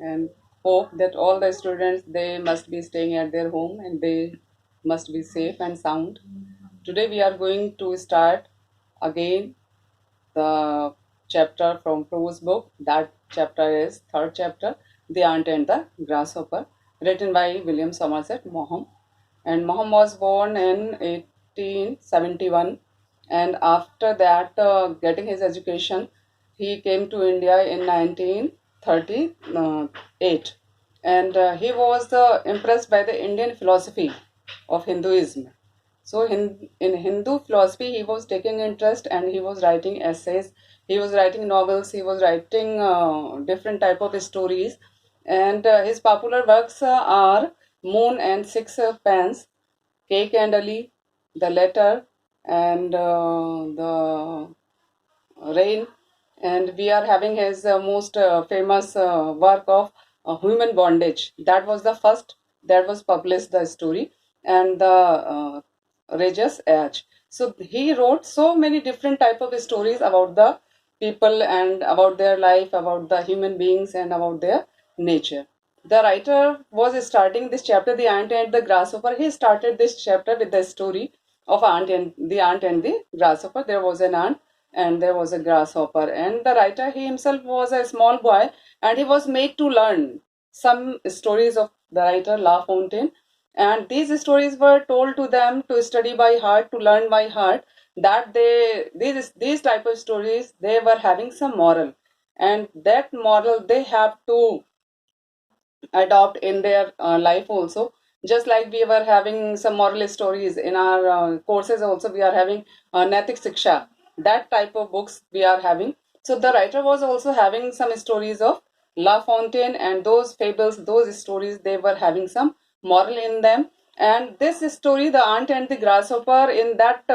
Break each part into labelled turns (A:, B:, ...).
A: and hope that all the students, they must be staying at their home and they must be safe and sound. Today we are going to start again the chapter from Prose book. That chapter is third chapter, The Ant and the Grasshopper, written by William Somerset Maugham. And Maugham was born in 1871, and after that, getting his education, he came to India in 1938, and he was impressed by the Indian philosophy of Hinduism. So in Hindu philosophy, he was taking interest and he was writing essays, he was writing novels, he was writing different type of stories. And his popular works are Moon and Six Pence, Cake and Ali, The Letter, and The Rain. And we are having his most famous work of Human Bondage. That was the first that was published, the story, and the Rageous Edge. So he wrote so many different type of stories about the people and about their life, about the human beings and about their nature. The writer was starting this chapter, The Ant and the Grasshopper. He started this chapter with the story of Ant and the Grasshopper. There was an ant and there was a grasshopper, and the writer, he himself was a small boy, and he was made to learn some stories of the writer La Fontaine, and these stories were told to them to study by heart, to learn by heart, that these type of stories, they were having some moral, and that moral they have to adopt in their life also. Just like we were having some moral stories in our courses also, we are having Naitik Siksha, that type of books we are having. So the writer was also having some stories of La Fontaine, and those fables, those stories, they were having some moral in them. And this story, The Ant and the Grasshopper, in that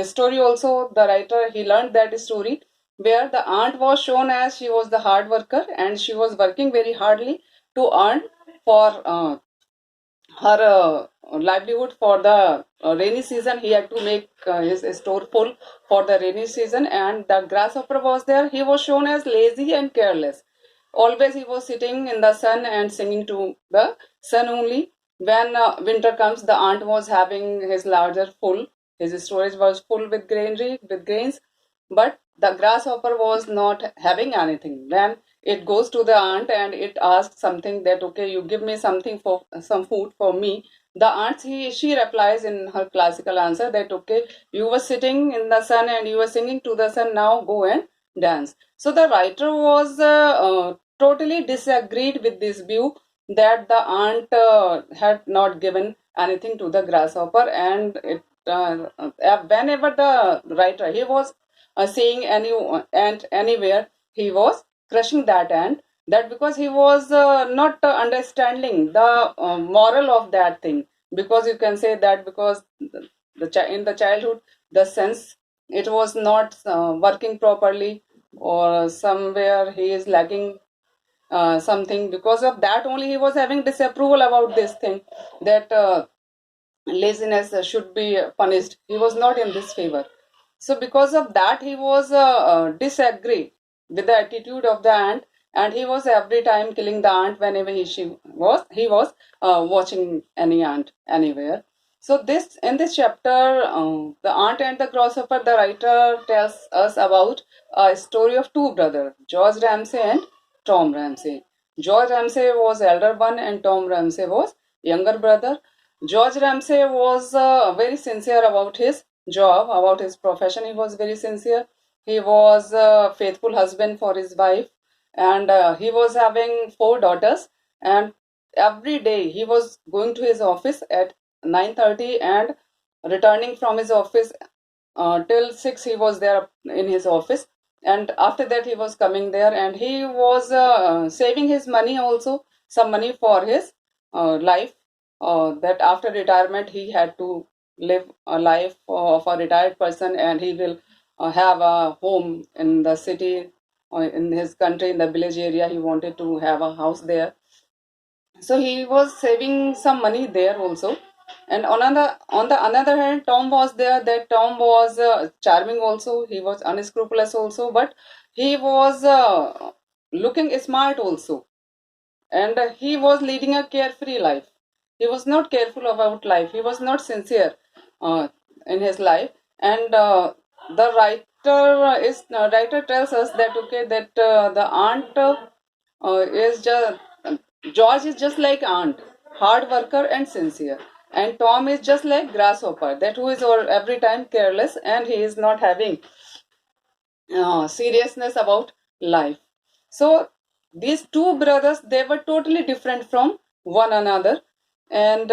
A: story also, the writer, he learned that story where the ant was shown as she was the hard worker and she was working very hardly to earn for her livelihood for the rainy season. He had to make his store full for the rainy season, and the grasshopper was there. He was shown as lazy and careless. Always he was sitting in the sun and singing to the sun only. When winter comes, the ant was having his larder full. His storage was full with greenery, with grains, but the grasshopper was not having anything. When it goes to the ant and it asks something, that okay, you give me something, for some food for me, the ant, she replies in her classical answer that okay, you were sitting in the sun and you were singing to the sun, now go and dance. So the writer was totally disagreed with this view that the ant had not given anything to the grasshopper, and it whenever the writer, he was seeing any ant anywhere, he was crushing that ant, that because he was not understanding the moral of that thing. Because you can say that because in the childhood, the sense, it was not working properly, or somewhere he is lacking something. Because of that only he was having disapproval about this thing, that laziness should be punished. He was not in this favor. So because of that, he was disagree with the attitude of the ant, and he was every time killing the ant whenever he was watching any ant anywhere. So this, in this chapter, The Ant and the Grasshopper, the writer tells us about a story of two brothers, George Ramsay and Tom Ramsay. George Ramsay was elder one and Tom Ramsay was younger brother. George Ramsay was very sincere about his job, about his profession. He was very sincere. He was a faithful husband for his wife, and he was having four daughters. And every day he was going to his office at 9:30 and returning from his office till 6. He was there in his office, and after that he was coming there, and he was saving his money also, some money for his life, that after retirement he had to live a life of a retired person, and he will have a home in the city, in his country, in the village area. He wanted to have a house there, so he was saving some money there also. And on the another hand, Tom was there. That Tom was charming also, he was unscrupulous also, but he was looking smart also. and he was leading a carefree life. He was not careful about life. He was not sincere uh, in his life. And the writer tells us that okay, that the aunt is just George is just like aunt, hard worker and sincere, and Tom is just like grasshopper, that who is every time careless, and he is not having seriousness about life. So these two brothers, they were totally different from one another, and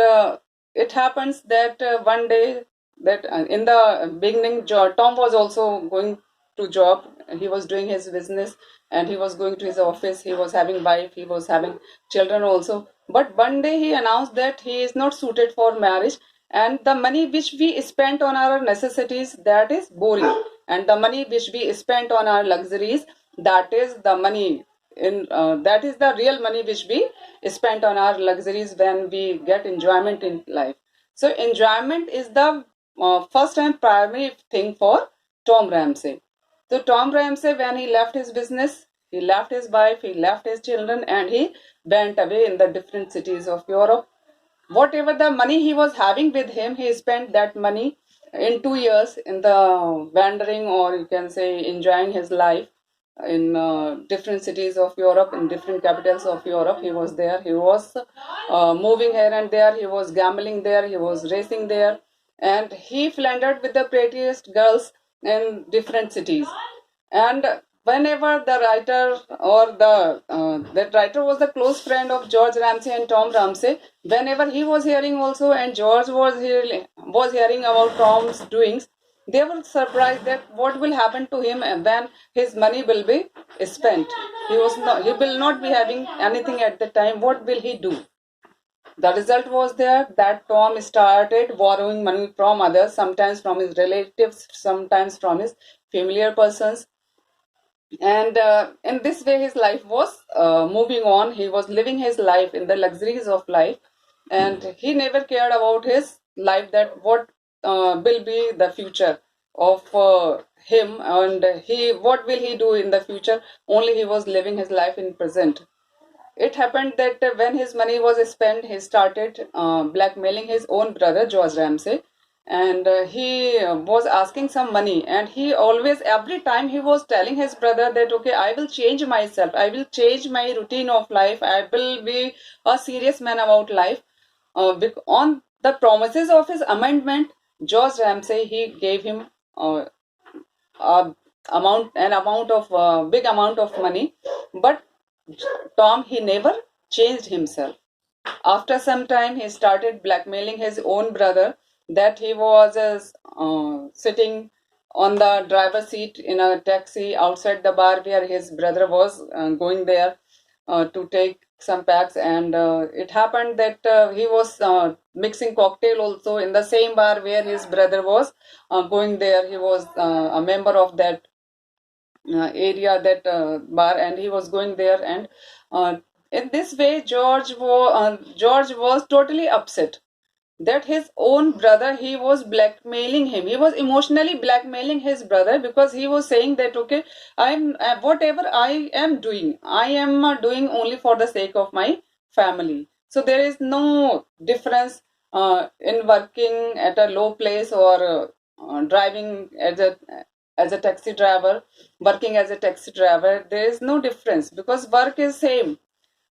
A: it happens that one day that in the beginning, Tom was also going to job. He was doing his business, and he was going to his office. He was having wife. He was having children also. But one day he announced that he is not suited for marriage, and the money which we spent on our necessities, that is boring, and the money which we spent on our luxuries, that is the money in that is the real money which we spent on our luxuries when we get enjoyment in life. So enjoyment is the first and primary thing for Tom Ramsey. So Tom Ramsey, when he left his business, he left his wife, he left his children, and he went away in the different cities of Europe. Whatever the money he was having with him, he spent that money in 2 years in the wandering, or you can say enjoying his life in different cities of Europe, in different capitals of Europe. He was there. He was moving here and there. He was gambling there. He was racing there, and he philandered with the prettiest girls in different cities. And whenever the writer or the that writer was the close friend of George Ramsey and Tom Ramsey, whenever he was hearing also, and George was hearing about Tom's doings, they were surprised that what will happen to him when his money will be spent. He will not be having anything at the time. What will he do? The result was there that Tom started borrowing money from others, sometimes from his relatives, sometimes from his familiar persons. And in this way, his life was moving on. He was living his life in the luxuries of life, and he never cared about his life, that what will be the future of him, and he what will he do in the future. Only he was living his life in present. It happened that when his money was spent, he started blackmailing his own brother, George Ramsey, and he was asking some money. And he always, every time, he was telling his brother that, okay, I will change myself, I will change my routine of life, I will be a serious man about life. On the promises of his amendment, George Ramsey, he gave him a an amount of big amount of money, but Tom, he never changed himself. After some time, he started blackmailing his own brother, that he was sitting on the driver's seat in a taxi outside the bar where his brother was going there to take some packs. And it happened that he was mixing cocktail also in the same bar where his brother was going there. He was a member of that area, that bar, and he was going there. And in this way, George was totally upset that his own brother, he was blackmailing him. He was emotionally blackmailing his brother, because he was saying that, okay, I'm whatever I am doing, I am doing only for the sake of my family. So there is no difference in working at a low place, or driving as a taxi driver, working as a taxi driver. There is no difference, because work is same.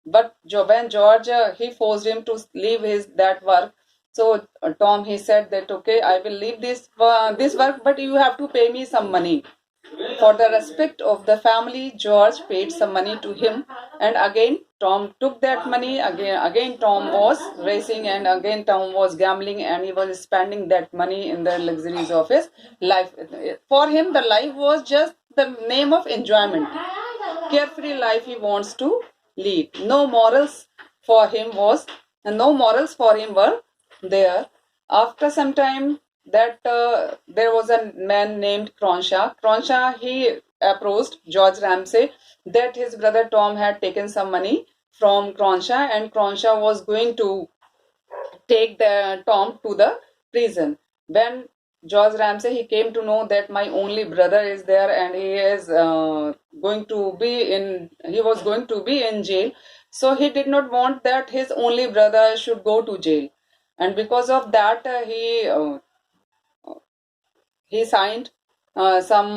A: But when George, he forced him to leave his that work. So Tom, he said that, okay, I will leave this work, but you have to pay me some money. For the respect of the family, George paid some money to him, and again Tom took that money. Again Tom was racing, and again Tom was gambling, and he was spending that money in the luxuries of his life. For him, the life was just the name of enjoyment. Carefree life he wants to lead. No morals for him were there. After some time, that there was a man named Cronshaw. Cronshaw, he approached George Ramsey that his brother Tom had taken some money from Cronshaw, and Cronshaw was going to take the Tom to the prison. When George Ramsey, he came to know that my only brother is there, and he was going to be in jail. So he did not want that his only brother should go to jail, and because of that, he signed some